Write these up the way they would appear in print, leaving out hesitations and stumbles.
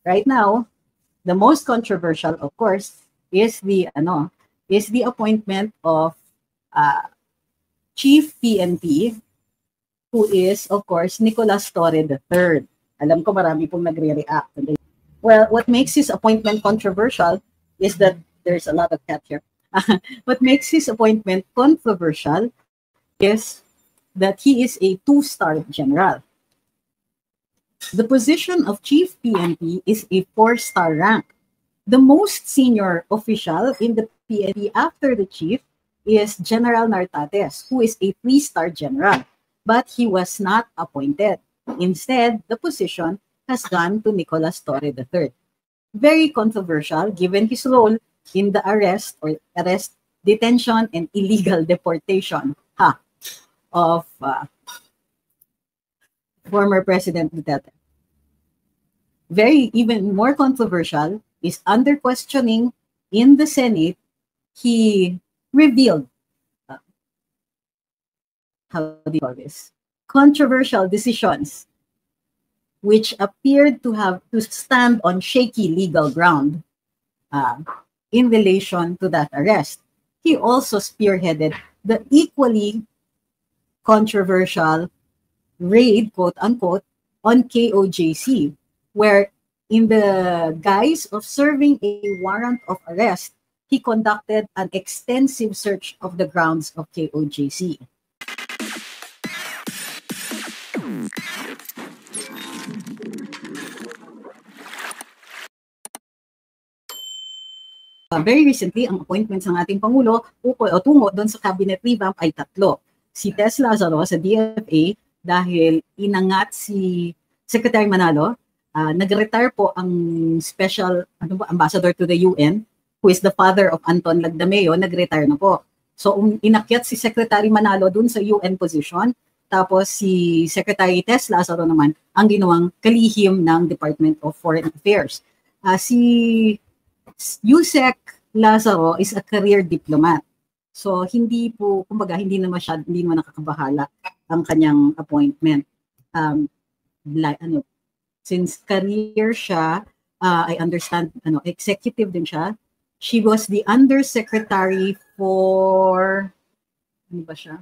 right now, the most controversial, of course, is the appointment of Chief PNP, who is, of course, Nicolas Torre III. Alam ko marami pong nagre-react. Well, what makes his appointment controversial is that there's a lot of cat here. What makes his appointment controversial is that he is a two-star general. The position of Chief PNP is a four-star rank. The most senior official in the PNP after the chief is General Nartates, who is a three-star general, but he was not appointed. Instead, the position has gone to Nicolas Torre III. Very controversial given his role in the arrest, detention, and illegal deportation of former President Duterte. Very even more controversial is under questioning in the Senate, he revealed, how do you call this? Controversial decisions which appeared to have to stand on shaky legal ground in relation to that arrest. He also spearheaded the equally controversial raid, quote unquote, on KOJC, where in the guise of serving a warrant of arrest, he conducted an extensive search of the grounds of KOJC. Very recently, ang appointments ng ating Pangulo tungo doon sa cabinet revamp ay tatlo. Si Tess Lazaro sa DFA dahil inangat si Secretary Manalo, nag-retire po ang special ambassador to the UN, who is the father of Anton Lagdameo, nag-retire na po. So inakyat si Secretary Manalo dun sa UN position, tapos si Secretary Tess Lazaro naman ang ginawang kalihim ng Department of Foreign Affairs. Si Yusek Lazaro is a career diplomat. So hindi po, kumbaga, hindi naman nakakabahala ang kanyang appointment. Since career siya, I understand, executive din siya. She was the undersecretary for, ano ba siya?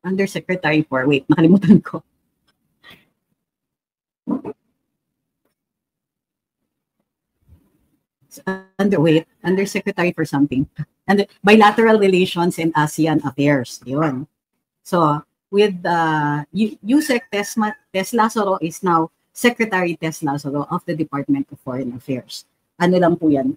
Undersecretary for, wait, nakalimutan ko. Undersecretary for something. And bilateral relations and ASEAN affairs. Yun. So, with Yusek Tess Lazaro is now Secretary Tess Lazaro of the Department of Foreign Affairs. Ano lang po yan,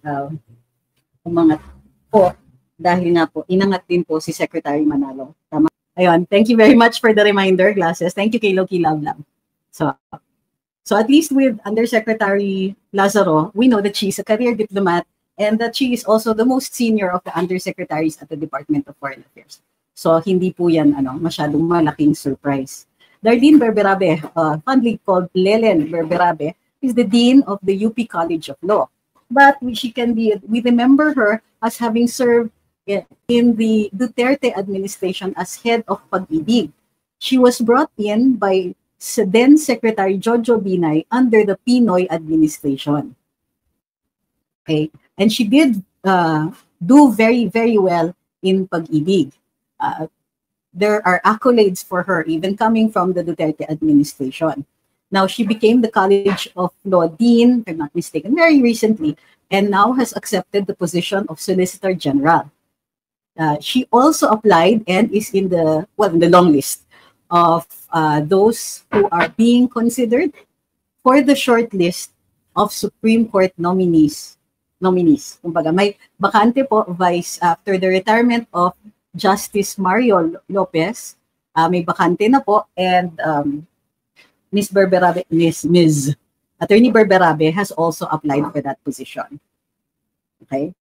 umangat po, dahil nga po, inangat din po si Secretary Manalo. Tama? Ayun, thank you very much for the reminder, Glasses. Thank you kay Loki Lavlam. So at least with Undersecretary Lazaro, we know that she's a career diplomat and that she is also the most senior of the undersecretaries at the Department of Foreign Affairs. So hindi po yan masyadong malaking surprise. Darlene Berberabe, fondly called Lelen Berberabe, is the Dean of the UP College of Law. But we remember her as having served in the Duterte administration as head of Pag-ibig. She was brought in by then Secretary Jojo Binay under the Pinoy administration. Okay, and she did do very, very well in Pag-ibig. There are accolades for her, even coming from the Duterte administration. Now, she became the College of Law Dean, if I'm not mistaken, very recently, and now has accepted the position of Solicitor General. She also applied and is in the long list of those who are being considered for the short list of Supreme Court nominees. Kumbaga, may bakante po, after the retirement of Justice Mario Lopez, may bakante na po, and Ms. Attorney Berberabe has also applied for that position. Okay?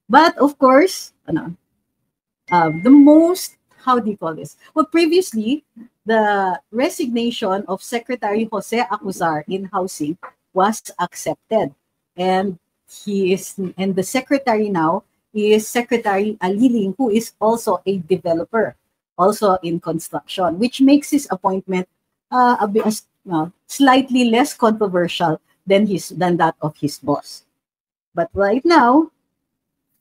But of course, the most, how do you call this? Well, previously, the resignation of Secretary Jose Acuzar in Housing was accepted. And the secretary now is Secretary Aliling, who is also a developer. also in construction, which makes his appointment slightly less controversial than that of his boss. But right now,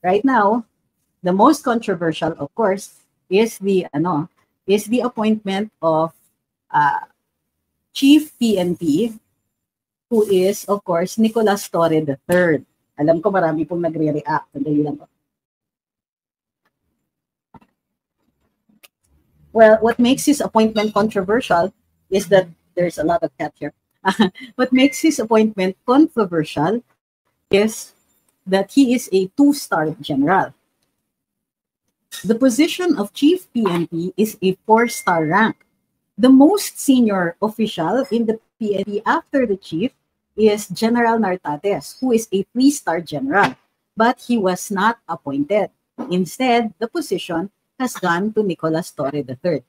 the most controversial, of course, is the appointment of Chief PNP, who is, of course, Nicolas Torre III. Alam ko marami pong nagre-react. Sandali lang po. Well, what makes his appointment controversial is that there's a lot of cat here. What makes his appointment controversial is that he is a two-star general. The position of Chief PNP is a 4-star rank. The most senior official in the PNP after the chief is General Nartates, who is a 3-star general, but he was not appointed. Instead, the position has gone to Nicolas Torre III.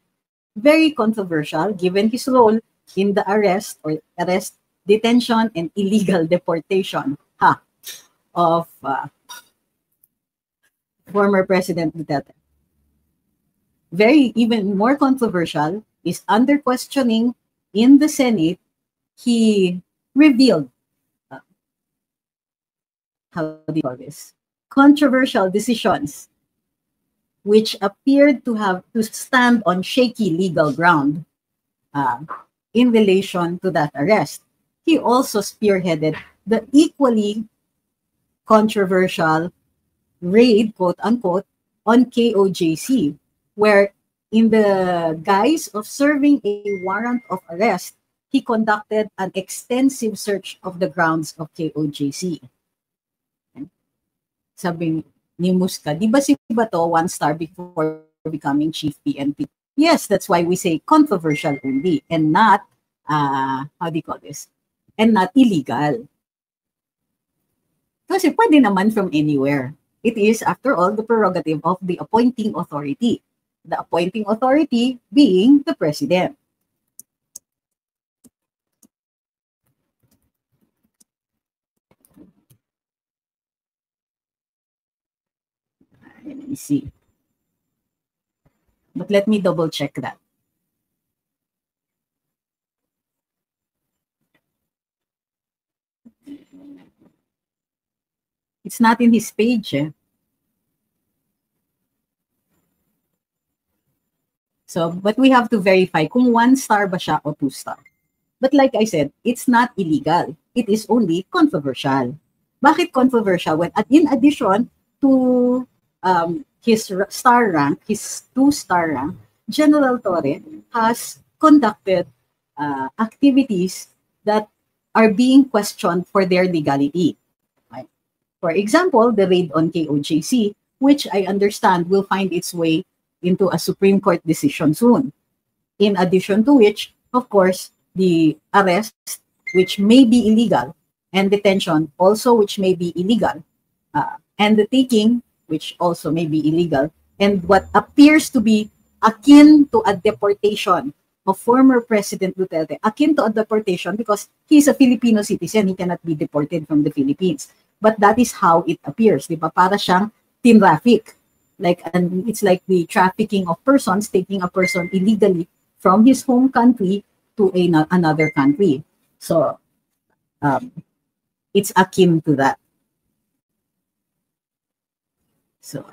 Very controversial given his role in the arrest, detention, and illegal deportation of former President Duterte. Even more controversial is under questioning in the Senate, he revealed, how do you call this? Controversial decisions which appeared to stand on shaky legal ground in relation to that arrest. He also spearheaded the equally controversial raid, quote unquote, on KOJC, where in the guise of serving a warrant of arrest, he conducted an extensive search of the grounds of KOJC. Sabi ni Musca, di ba si Bato 1-star before becoming Chief PNP? Yes, that's why we say controversial only and not, how do you call this? And not illegal. Kasi pwede naman from anywhere. It is, after all, the prerogative of the appointing authority. The appointing authority being the president. Let me see. But let me double check that. It's not in his page. So, but we have to verify kung 1-star ba siya o 2-star. But like I said, it's not illegal. It is only controversial. Bakit controversial? When, in addition to his star rank, his 2-star rank, General Torre has conducted activities that are being questioned for their legality. Right? For example, the raid on KOJC, which I understand will find its way into a Supreme Court decision soon. In addition to which, of course, the arrest, which may be illegal, and detention also, which may be illegal, and the taking, which also may be illegal, and what appears to be akin to a deportation of former President Duterte, akin to a deportation because he's a Filipino citizen, he cannot be deported from the Philippines. But that is how it appears, di ba? Para siyang traffic. It's like the trafficking of persons, taking a person illegally from his home country to another country. So it's akin to that. So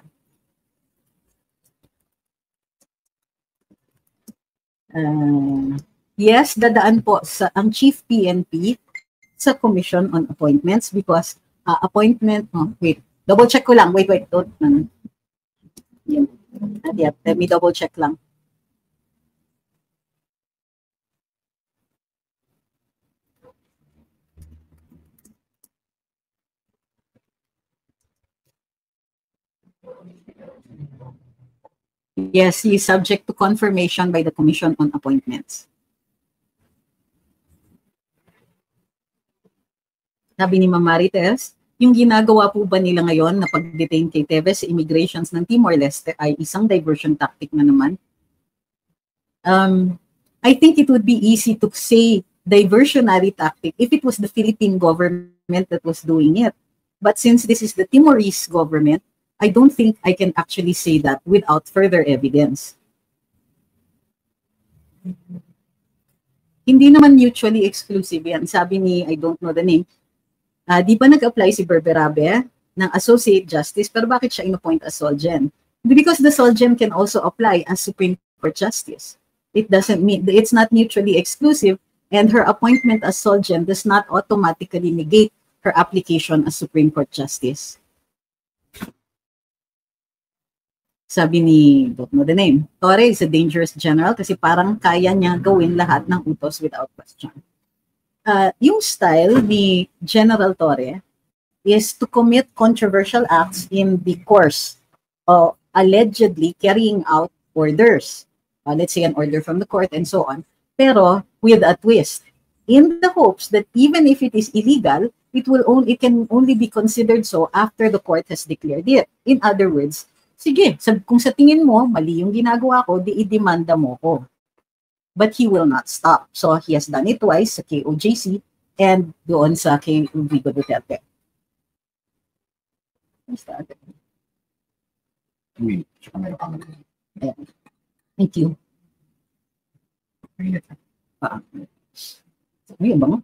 yes, dadaan po ang Chief PNP sa Commission on Appointments because double check ko lang, wait, don't, yeah, let me double check lang. Yes, he is subject to confirmation by the Commission on Appointments. Sabi ni Ma'am Marites, yung ginagawa po ba nila ngayon na pag-detain kay Teves sa immigrations ng Timor-Leste ay isang diversion tactic na naman? I think it would be easy to say diversionary tactic if it was the Philippine government that was doing it. But since this is the Timorese government, I don't think I can actually say that without further evidence. Hindi naman mutually exclusive yan. Sabi ni, I don't know the name, di ba nag-apply si Berberabe ng Associate Justice, pero bakit siya in-appoint as Solgen? Because the Solgen can also apply as Supreme Court Justice. It doesn't mean, it's not mutually exclusive, and her appointment as Solgen does not automatically negate her application as Supreme Court Justice. Sabi ni, don't know the name, Torre is a dangerous general kasi parang kaya niya gawin lahat ng utos without question. Yung style ni General Torre is to commit controversial acts in the course of allegedly carrying out orders. Let's say an order from the court and so on, pero with a twist, in the hopes that even if it is illegal, it can only be considered so after the court has declared it. In other words, sige, kung sa tingin mo, mali yung ginagawa ko, di i-demanda mo ko. But he will not stop. So he has done it twice sa KOJC and doon sa kay Vigo Duterte. Thank you. Ayun ba mo?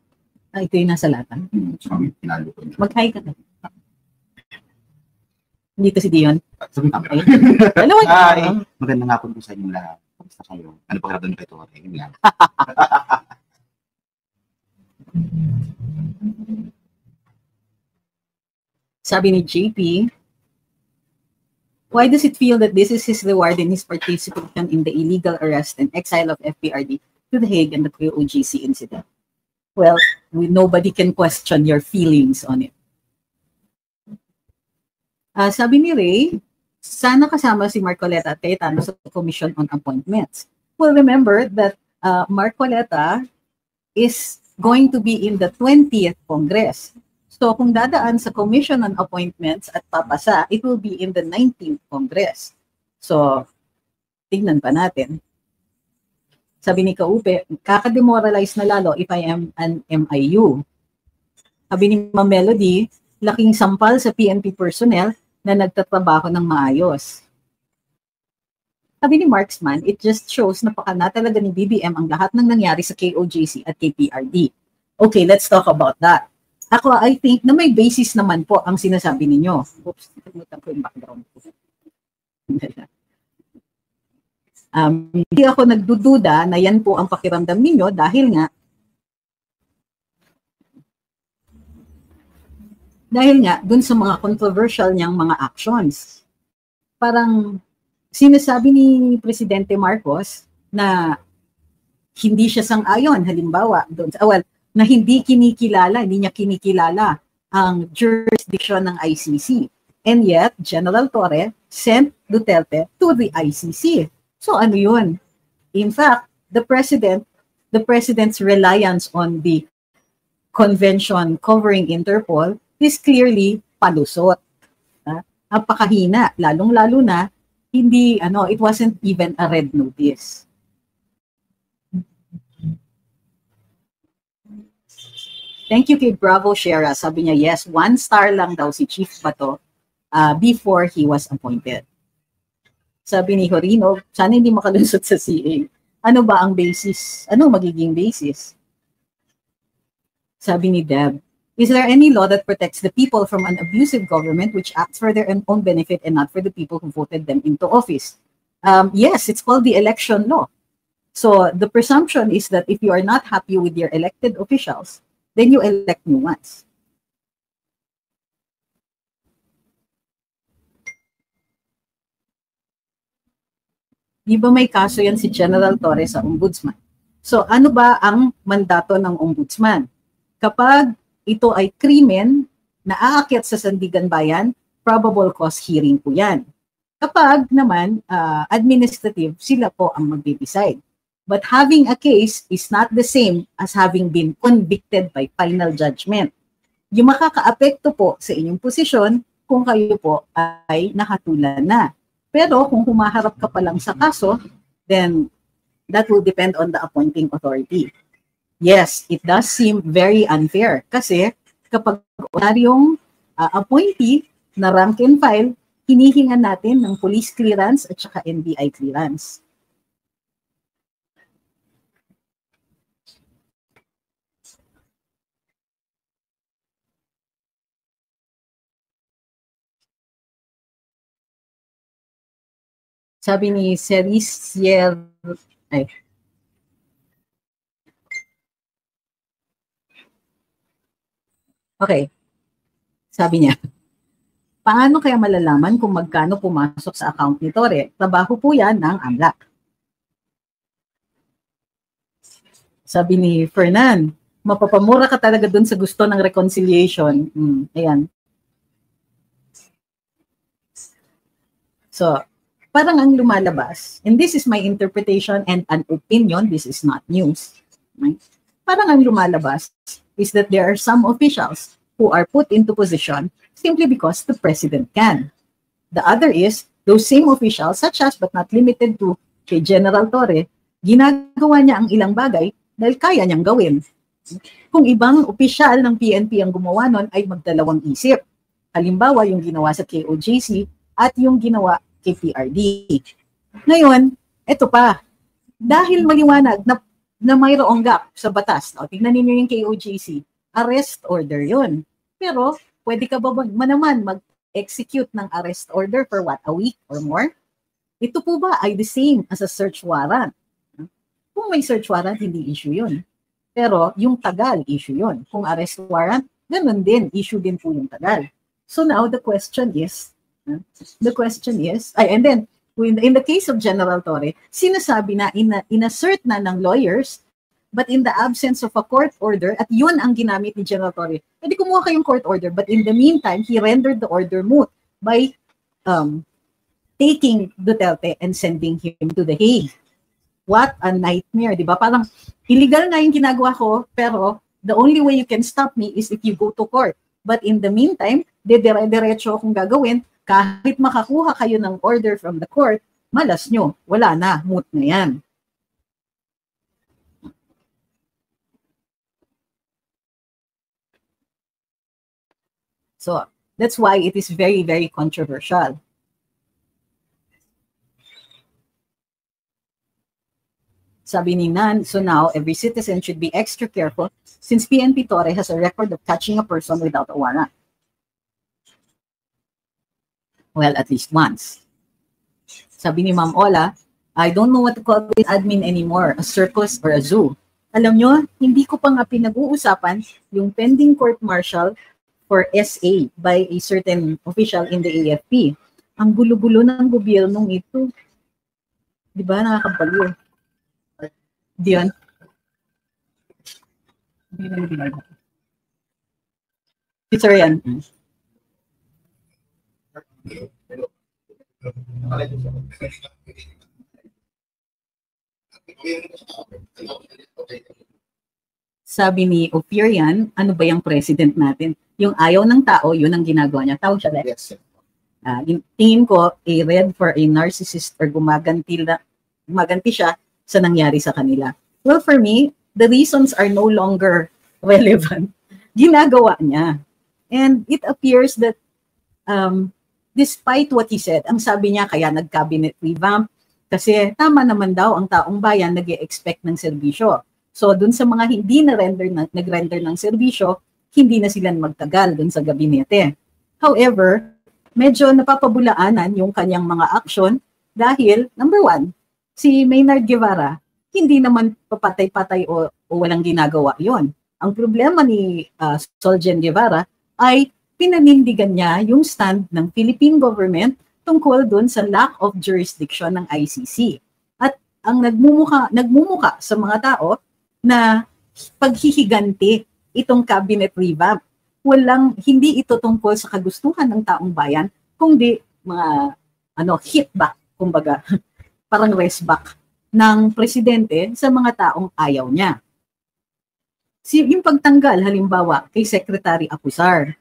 Ito yung nasa lata. Mag-hi ka na. Dito si Dion. Hi! Magandang hapon po sa inyong lahat. Kamusta kayo? Ano pa karapatan kayo ito? Ayun lang. Sabi ni JP, why does it feel that this is his reward in his participation in the illegal arrest and exile of FPRD to The Hague and the KOJC incident? Well, nobody can question your feelings on it. Sabi ni Ray, sana kasama si Marcoleta at Cayetano sa Commission on Appointments. Well, remember that Marcoleta is going to be in the 20th Congress. So kung dadaan sa Commission on Appointments at papasa, it will be in the 19th Congress. So, tignan pa natin. Sabi ni Kaupe, kakademoralize na lalo if I am an MIU. Sabi ni Ma'am Melody, laking sampal sa PNP personnel na nagtatrabaho ng maayos. Sabi ni Marksman, it just shows na pakana talaga ni BBM ang lahat ng nangyari sa KOJC at KPRD. Okay, let's talk about that. Ako, I think na may basis naman po ang sinasabi ninyo. Oops, nakalimutan ko yung background ko. Hindi ako nagdududa na yan po ang pakiramdam ninyo dahil nga dun sa mga controversial niyang mga actions. Parang sinasabi ni Presidente Marcos na hindi siya sang-ayon, halimbawa, doon sa, na hindi niya kinikilala ang jurisdiction ng ICC. And yet, General Torre sent Duterte to the ICC. So ano yun? In fact, the president's reliance on the convention covering Interpol is clearly palusot. Napakahina, lalong-lalo na it wasn't even a red notice. Thank you kay Bravo Shera. Sabi niya, yes, 1 star lang daw si Chief Bato before he was appointed. Sabi ni Horino, sana hindi makalusot sa CA. Ano ba ang basis? Ano magiging basis? Sabi ni Deb, is there any law that protects the people from an abusive government which acts for their own benefit and not for the people who voted them into office? Yes, it's called the election law. So the presumption is that if you are not happy with your elected officials, then you elect new ones. Di ba may kaso yan si General Torre sa ombudsman? So ano ba ang mandato ng ombudsman? Kapag ito ay krimen na aakyat sa Sandigan Bayan, probable cause hearing po yan. Kapag naman administrative, sila po ang mag-decide. But having a case is not the same as having been convicted by final judgment. Yung makakaapekto po sa inyong posisyon kung kayo po ay nakatulan na. Pero kung humaharap ka pa lang sa kaso, then that will depend on the appointing authority. Yes, it does seem very unfair kasi kapag ordinaryong appointee na rank and file, hinihingan natin ng police clearance at saka NBI clearance. Sabi ni Cerisier, ay, okay, sabi niya, paano kaya malalaman kung magkano pumasok sa account ni Torre? Trabaho po yan ng AMLAC. Sabi ni Fernan, mapapamura ka talaga dun sa gusto ng reconciliation. Ayan. So, parang ang lumalabas, and this is my interpretation and an opinion, this is not news. Right? Parang ang lumalabas is that there are some officials who are put into position simply because the president can. The other is, those same officials, such as but not limited to kay General Torre, ginagawa niya ang ilang bagay dahil kaya niyang gawin. Kung ibang opisyal ng PNP ang gumawa nun ay magdalawang isip. Halimbawa, yung ginawa sa KOJC at yung ginawa kay PRD. Ngayon, eto pa, dahil maliwanag na mayroong gap sa batas, no? Tignan ninyo yung KOJC, arrest order yun. Pero, pwede ka ba naman mag-execute ng arrest order for what, a week or more? Ito po ba ay the same as a search warrant? Kung may search warrant, hindi issue yun. Pero yung tagal, issue yun. Kung arrest warrant, ganun din, issue din po yung tagal. So now the question is, and then, in the case of General Torre, sinasabi na, inassert na ng lawyers, but in the absence of a court order, at yun ang ginamit ni General Torre, pwede kumuha kayong court order, but in the meantime, he rendered the order moot by taking Duterte and sending him to The Hague. What a nightmare, di ba? Parang illegal na yung ginagawa ko, pero the only way you can stop me is if you go to court. But in the meantime, dire-diretso akong gagawin, kahit makakuha kayo ng order from the court, malas nyo, wala na, moot na yan. So, that's why it is very, very controversial. Sabi ni Nan, so now every citizen should be extra careful since PNP Torre has a record of catching a person without a warrant. Well, at least once. Sabi ni Ma'am Ola, I don't know what to call this admin anymore, a circus or a zoo. Alam nyo, hindi ko pa nga pinag-uusapan yung pending court-martial for SA by a certain official in the AFP. Ang gulo-gulo ng gobyernong ito. Di ba, nakakabaliw? Diyan. It's yan. Sabi ni Opirian, ano ba yung president natin? Yung ayaw ng tao, yun ang ginagawa niya. Tawag siya, Lex. Tingin ko, a red for a narcissist or gumaganti siya sa nangyari sa kanila. Well, for me, the reasons are no longer relevant. Ginagawa niya. And it appears that despite what he said, ang sabi niya kaya nag-cabinet revamp kasi tama naman daw ang taong bayan nag-e-expect ng serbisyo. So dun sa mga hindi nag-render ng serbisyo, hindi na sila magtagal dun sa gabinete. However, medyo napapabulaanan yung kanyang mga aksyon dahil, number one, si Maynard Guevara, hindi naman papatay-patay o walang ginagawa yon. Ang problema ni Solgen Guevara ay pinanindigan niya yung stand ng Philippine government tungkol dun sa lack of jurisdiction ng ICC. At ang nagmumuka sa mga tao na paghihiganti itong cabinet revamp. Hindi ito tungkol sa kagustuhan ng taong bayan, kundi mga hit back, kumbaga. Parang rest back ng presidente sa mga taong ayaw niya. Yung pagtanggal, halimbawa, kay Secretary Acuzar,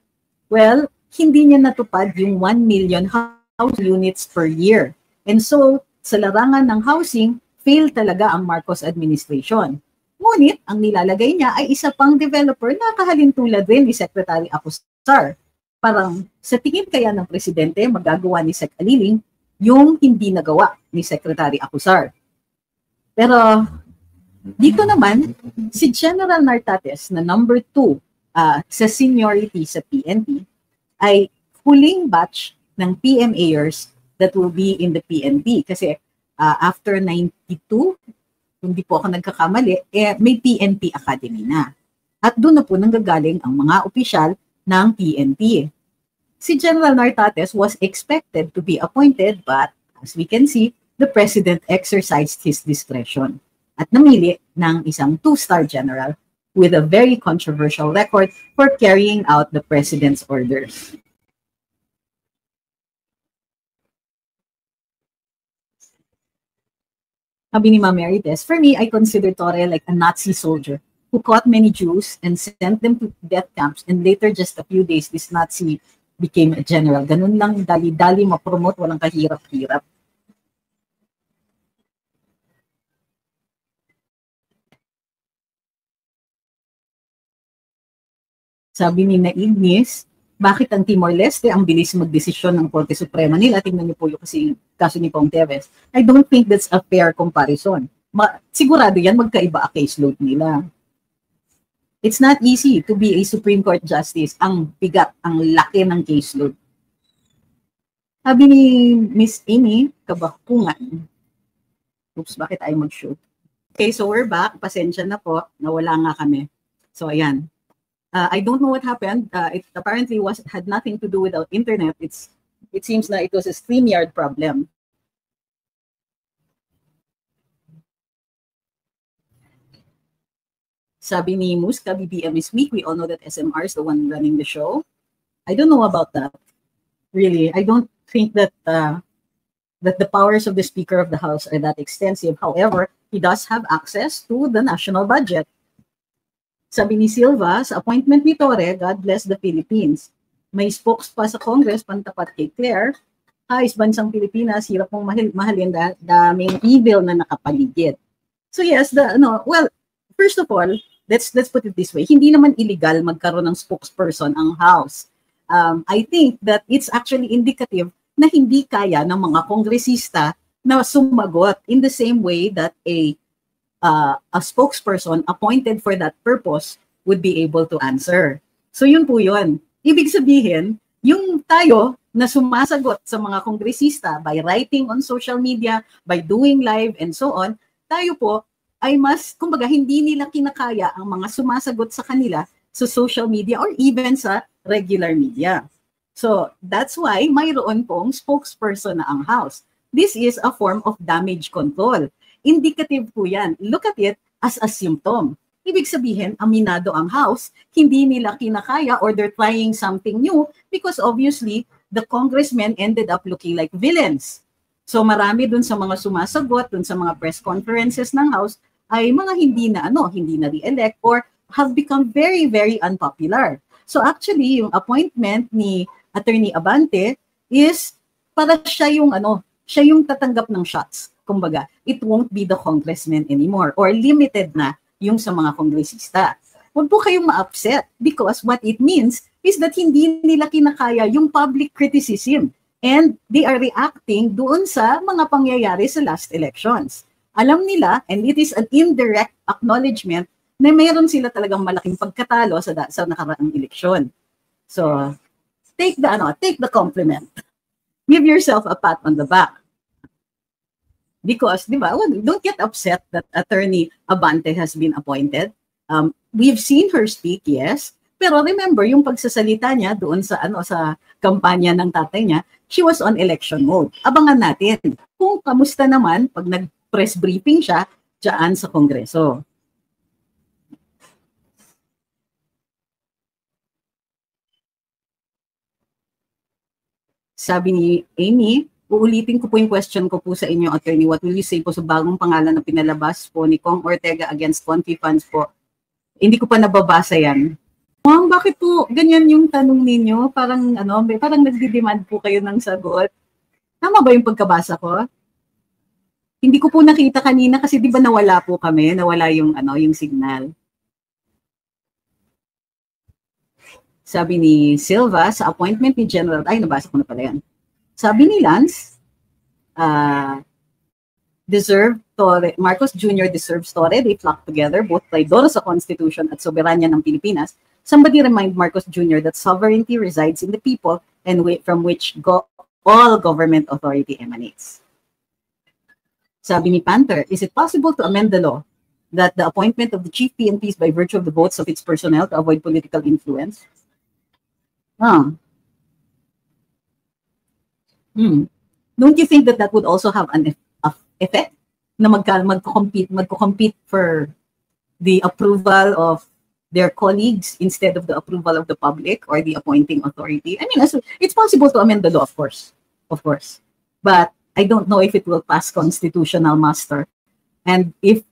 well, hindi niya natupad yung 1 million house units per year. And so, sa larangan ng housing, fail talaga ang Marcos administration. Ngunit, ang nilalagay niya ay isa pang developer na kahalintulad rin ni Secretary Acuzar. Parang sa tingin kaya ng presidente, magagawa ni Sec Aliling yung hindi nagawa ni Secretary Acuzar. Pero dito naman, si General Nartates na number 2 sa seniority sa PNP ay huling batch ng PMAers that will be in the PNP. Kasi after 92, hindi po ako nagkakamali, may PNP Academy na. At doon na po nanggagaling ang mga opisyal ng PNP. Si General Nartates was expected to be appointed, but as we can see, the President exercised his discretion at namili ng isang two-star general with a very controversial record for carrying out the President's orders. Sabi ni Ma'am Merites, for me, I consider Torre like a Nazi soldier who caught many Jews and sent them to death camps, and later, just a few days, this Nazi became a general. Ganun lang, dali-dali ma-promote, walang kahirap-hirap. Sabi ni Naignis, bakit ang Timor-Leste ang bilis magdesisyon ng Korte Suprema nila? Tingnan niyo po yung kasi kaso ni Pong Teves. I don't think that's a fair comparison. Sigurado yan, magkaiba ang caseload nila. It's not easy to be a Supreme Court Justice. Ang bigat, ang laki ng caseload. Sabi ni Miss Amy Kabakungan. Oops, bakit ayaw mag-shoot? Okay, so we're back. Pasensya na po. Nawala nga kami. So, ayan. I don't know what happened. It apparently had nothing to do with the internet. It seems that it was a StreamYard problem. Sabi ni Muska, BBM is weak. We all know that SMR is the one running the show. I don't know about that. Really, I don't think that that the powers of the Speaker of the House are that extensive. However, he does have access to the national budget. Sabi ni Silva, sa appointment ni Torre, God bless the Philippines. May spokes pa sa Congress, pantapat kay Claire. Ayos, bansang Pilipinas, hirap mong mahalin daming evil na nakapaligid. So yes, well, first of all, let's put it this way. Hindi naman illegal magkaroon ng spokesperson ang House. I think that it's actually indicative na hindi kaya ng mga kongresista na sumagot in the same way that a spokesperson appointed for that purpose would be able to answer. So yun po yun. Ibig sabihin, yung tayo na sumasagot sa mga kongresista by writing on social media, by doing live and so on, tayo po ay kumbaga hindi nila kinakaya ang mga sumasagot sa kanila sa social media or even sa regular media. So that's why mayroon pong spokesperson na ang House. This is a form of damage control. Indicative po yan. Look at it as a symptom. Ibig sabihin, aminado ang House, hindi nila kinakaya or they're trying something new because obviously, the congressmen ended up looking like villains. So marami dun sa mga sumasagot, dun sa mga press conferences ng House, ay mga hindi na re-elect or have become very, very unpopular. So actually, yung appointment ni Attorney Abante is para siya yung tatanggap ng shots. Kumbaga, it won't be the congressman anymore or limited na yung sa mga kongresista. Huwag po kayong ma-upset because what it means is that hindi nila kinakaya yung public criticism and they are reacting doon sa mga pangyayari sa last elections. Alam nila, and it is an indirect acknowledgement na mayroon sila talagang malaking pagkatalo sa nakaraang eleksyon. So, take the compliment. Give yourself a pat on the back. Because, di ba, don't get upset that Attorney Abante has been appointed. We've seen her speak, yes. Pero remember, yung pagsasalita niya doon sa kampanya ng tatay niya, she was on election mode. Abangan natin kung kamusta naman pag nag-press briefing siya dyan sa Kongreso. Sabi ni Amy, uulitin ko po yung question ko po sa inyo, Attorney. What will you say po sa bagong pangalan na pinalabas po ni Kong Ortega against Confi funds po? Hindi ko pa nababasa yan. Ma'am, bakit po ganyan yung tanong ninyo? Parang nagdi-demand po kayo ng sagot. Tama ba yung pagkabasa ko? Hindi ko po nakita kanina kasi di ba nawala po kami, nawala yung signal. Sabi ni Silva, sa appointment ni General, nabasa ko na pala yan. Sabi ni Lance, Marcos Jr. deserves Torre. They flock together, both traidor sa Constitution at soberanya ng Pilipinas. Somebody remind Marcos Jr. that sovereignty resides in the people and from which all government authority emanates. Sabi ni Panther, is it possible to amend the law that the appointment of the chief PNP is by virtue of the votes of its personnel to avoid political influence? Don't you think that that would also have an effect na magko-compete for the approval of their colleagues instead of the approval of the public or the appointing authority? I mean, it's possible to amend the law, of course. But I don't know if it will pass constitutional muster. And if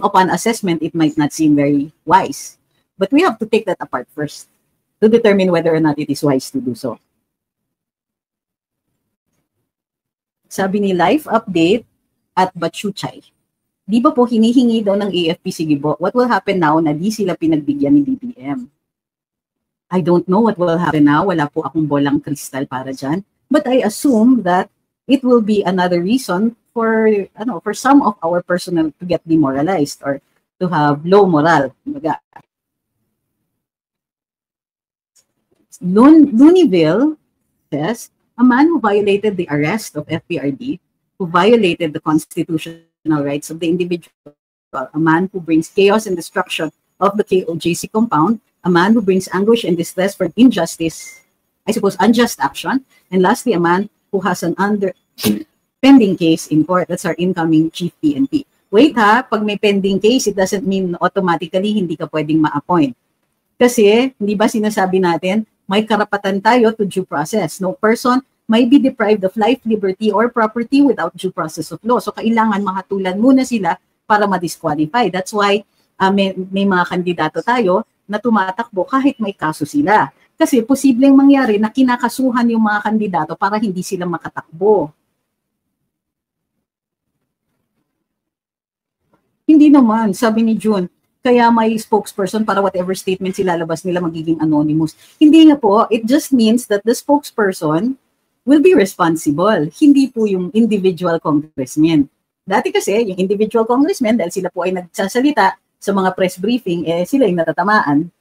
upon assessment, it might not seem very wise. But we have to take that apart first to determine whether or not it is wise to do so. Sabi ni Life Update at Bachuchay, di ba po hinihingi daw ng AFP si Gibo, what will happen now na di sila pinagbigyan ni BBM? I don't know what will happen now. Wala po akong bolang kristal para dyan. But I assume that it will be another reason for some of our personnel to get demoralized or to have low morale. Luniville says, a man who violated the arrest of FPRD, who violated the constitutional rights of the individual, a man who brings chaos and destruction of the KOJC compound, a man who brings anguish and distress for injustice, I suppose unjust action, and lastly, a man who has an pending case in court. That's our incoming chief PNP. Wait ha, pag may pending case, it doesn't mean automatically hindi ka pwedeng ma-appoint. Kasi, hindi ba sinasabi natin, may karapatan tayo to due process. No person may be deprived of life, liberty, or property without due process of law. So, kailangan mahatulan muna sila para ma-disqualify. That's why may mga kandidato tayo na tumatakbo kahit may kaso sila. Kasi posibleng mangyari na kinakasuhan yung mga kandidato para hindi sila makatakbo. Hindi naman, sabi ni June, kaya may spokesperson para whatever statement ilalabas nila magiging anonymous. Hindi nga po, it just means that the spokesperson will be responsible. Hindi po yung individual congressman. Dati kasi, yung individual congressman, dahil sila po ay nagsasalita sa mga press briefing, sila yung natatamaan.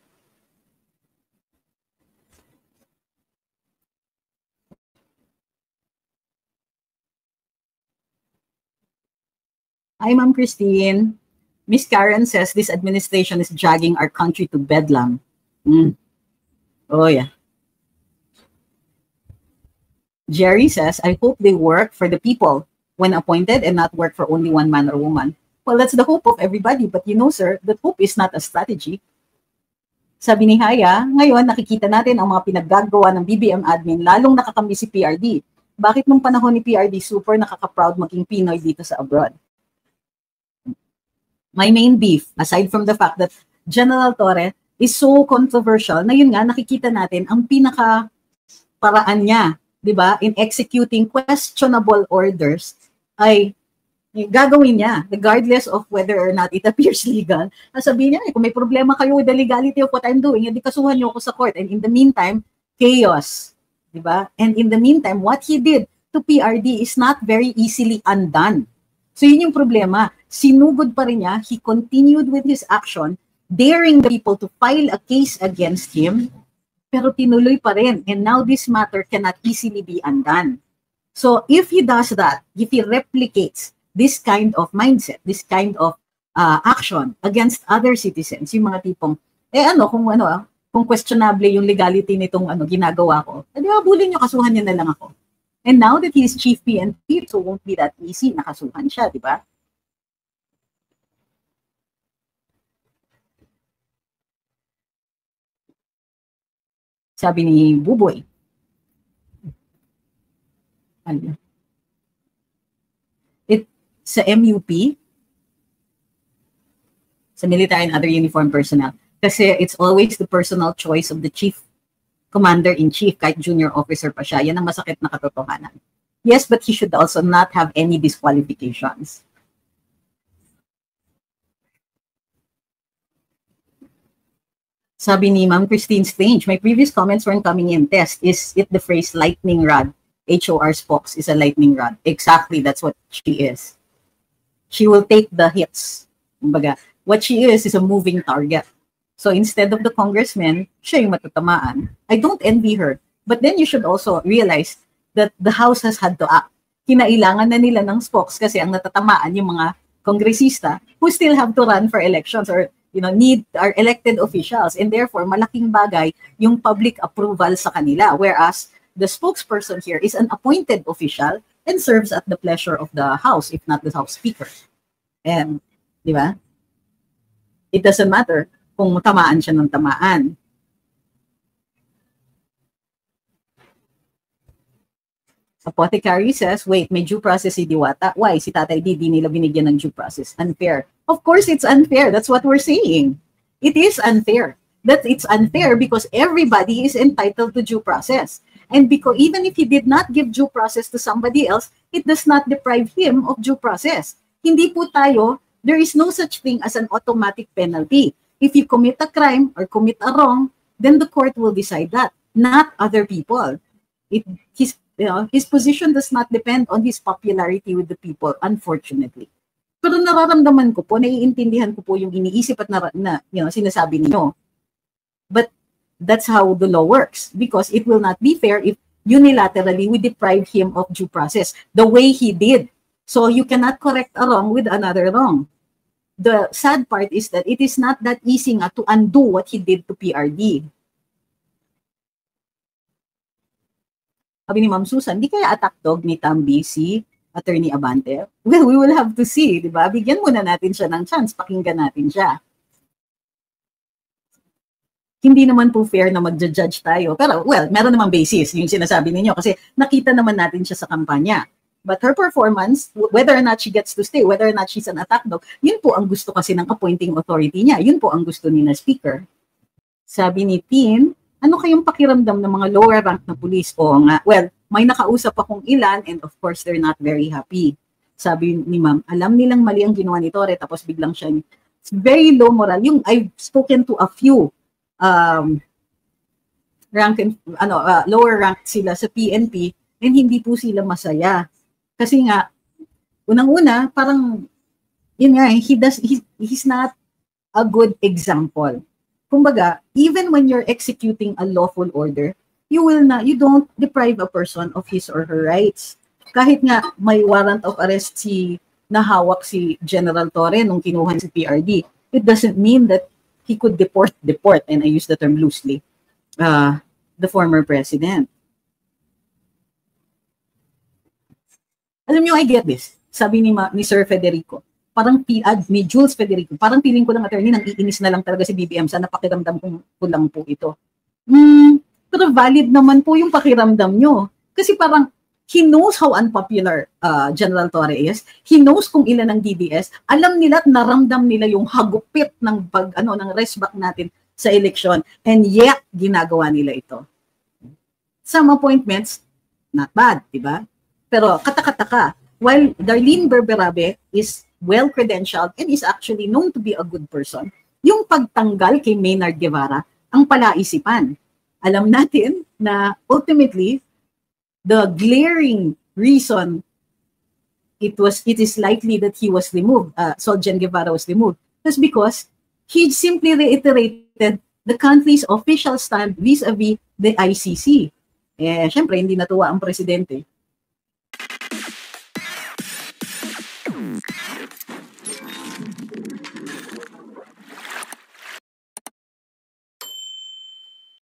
Hi, Ma'am Christine. Miss Karen says this administration is dragging our country to bedlam. Oh, yeah. Jerry says, I hope they work for the people when appointed and not work for only one man or woman. Well, that's the hope of everybody. But you know, sir, that hope is not a strategy. Sabi ni Haya, ngayon nakikita natin ang mga pinaggagawa ng BBM admin, lalong nakakambi si PRD. Bakit nung panahon ni PRD super nakaka-proud maging Pinoy dito sa abroad? My main beef, aside from the fact that General Torre is so controversial, na yun nga, nakikita natin ang pinaka-paraan niya, di ba, in executing questionable orders, ay gagawin niya, regardless of whether or not it appears legal. Sabihin niya, kung may problema kayo with the legality of what I'm doing, hindi kasuhan niyo ako sa court. And in the meantime, chaos, di ba? And in the meantime, what he did to PRD is not very easily undone. So yun yung problema. Sinugod pa rin niya, he continued with his action, daring the people to file a case against him, pero tinuloy pa rin. And now this matter cannot easily be undone. So if he does that, if he replicates this kind of mindset, this kind of action against other citizens, yung mga tipong, kung questionable yung legality nitong ginagawa ko, di ba, bulin nyo, kasuhan niya na lang ako. And now that he is chief PNP, so won't be that easy, nakasuhan siya, di ba? Sabi ni Buboy. Sa MUP, sa military and other uniformed personnel, kasi it's always the personal choice of the chief commander-in-chief, kahit junior officer pa siya. Yan ang masakit na katotohanan. Yes, but he should also not have any disqualifications. Sabi ni Ma'am Christine Strange, my previous comments weren't coming in. Test, is it the phrase lightning rod? HOR Spokes is a lightning rod. Exactly, that's what she is. She will take the hits. Kumbaga, what she is a moving target. So instead of the congressman, siya yung matatamaan. I don't envy her. But then you should also realize that the House has had to act. kinailangan na nila ng spokes kasi ang natatamaan yung mga kongresista who still have to run for elections or are elected officials, and therefore malaking bagay yung public approval sa kanila, whereas the spokesperson here is an appointed official and serves at the pleasure of the House, if not the House Speaker. And, di ba? It doesn't matter kung tamaan siya ng tamaan. Apothecary says, wait, may due process si Diwata. Why? Si Tatay di nila binigyan ng due process. Unfair. Of course, it's unfair. That's what we're saying. It is unfair. That it's unfair because everybody is entitled to due process. And because even if he did not give due process to somebody else, it does not deprive him of due process. Hindi po tayo, there is no such thing as an automatic penalty. If you commit a crime or commit a wrong, then the court will decide that, not other people. His position does not depend on his popularity with the people, unfortunately. Pero nararamdaman ko po, naiintindihan ko po yung iniisip at sinasabi niyo. But that's how the law works, because it will not be fair if unilaterally we deprive him of due process the way he did. So you cannot correct a wrong with another wrong. The sad part is that it is not that easy to undo what he did to PRD. Sabi ni Ma'am Susan, di kaya attack dog ni Tambi si Attorney Abante? Well, we will have to see, di ba? Bigyan muna natin siya ng chance, pakinggan natin siya. Hindi naman po fair na mag-judge tayo. Pero, well, meron namang basis yung sinasabi ninyo kasi nakita naman natin siya sa kampanya. But her performance, whether or not she gets to stay, whether or not she's an attack dog, yun po ang gusto kasi ng appointing authority niya. Yun po ang gusto ni na speaker. Sabi ni Tin, ano kayong pakiramdam ng mga lower rank na police? O nga, well, may nakausap akong ilan and of course they're not very happy. Sabi ni Ma'am, alam nilang mali ang ginawa ni Torre tapos biglang siya, it's very low moral. Yung I've spoken to a few lower rank sila sa PNP and hindi po sila masaya. Kasi nga, unang-una, parang, yun nga, he's not a good example. Kumbaga, even when you're executing a lawful order, you don't deprive a person of his or her rights. Kahit nga may warrant of arrest nahawak si General Torre nung kinuha si PRD, it doesn't mean that he could deport, and I use the term loosely, the former president. Alam niyo, I get this. Sabi ni Sir Federico, parang ni Jules Federico, parang feeling ko ng attorney nang iinis na lang talaga si BBM sa napakiramdam ko lang po ito. Pero valid naman po yung pakiramdam nyo. Kasi parang he knows how unpopular General Torre is. He knows kung ilan ang DDS. Alam nila at naramdam nila yung hagupit ng ng restback natin sa eleksyon. And yet, ginagawa nila ito. Some appointments, not bad, diba? Pero katakataka, while Darlene Berberabe is well-credentialed and is actually known to be a good person, yung pagtanggal kay Maynard Guevara, ang palaisipan. Alam natin na ultimately, the glaring reason it is likely that he was removed, Solgen Guevara was removed, was because he simply reiterated the country's official stand vis-a-vis the ICC. Syempre, hindi natuwa ang presidente.